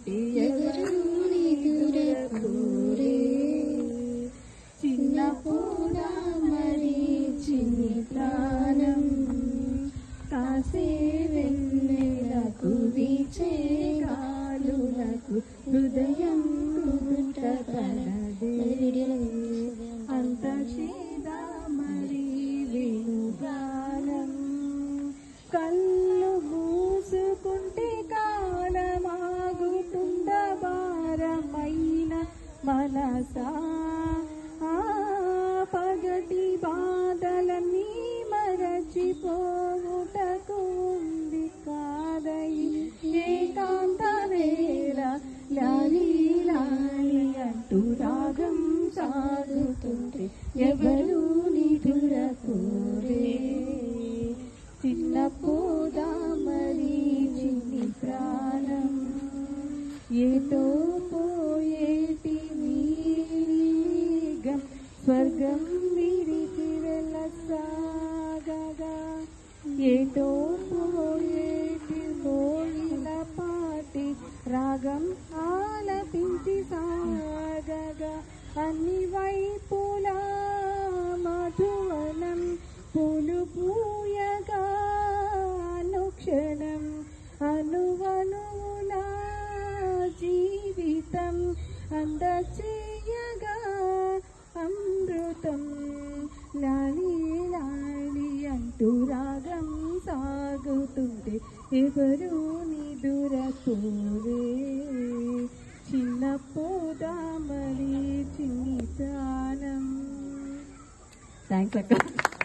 సాగుతుంటే ఎవరు నిదురకోరే చిన్న పూడా మరి చిన్ని ప్రాణం కాసే వెన్నెలకు వీచే గాలులకు హృదయం అంత చేదా మరి వేణుగానం కళ్ళు మూసుకుంటే కాలమాగుతుంద భారమైన మనసా పగటి బాధలన్నీ మరచిపోవుటకు ఉంది కాదయి ఏకాంత వేళ లాలి లాలి అంటూ రాగం సాగుతుంటే ఎవరు నిదురకోరే చిన్న పోదా మరి చిన్ని ప్రాణం ఏటో పోయేటి మేఘం స్వర్గం విడిచి వెళ్ళసాగగా ఏటో పోయేటి మోగిన పాటి రాగం ఆలపించి సాగగా అన్ని వైపులా మధువనం పూలు పూయగా అనుక్షణం అనువనులా జీవితం అందచేయగా అమృతం లాలి లాలి అంటూ రాగం సాగుతుంటే ఎవరు నిదురకోరే చిన్న పోదా మరి చిన్ని ప్రాణం. థ్యాంక్స్ అక్క.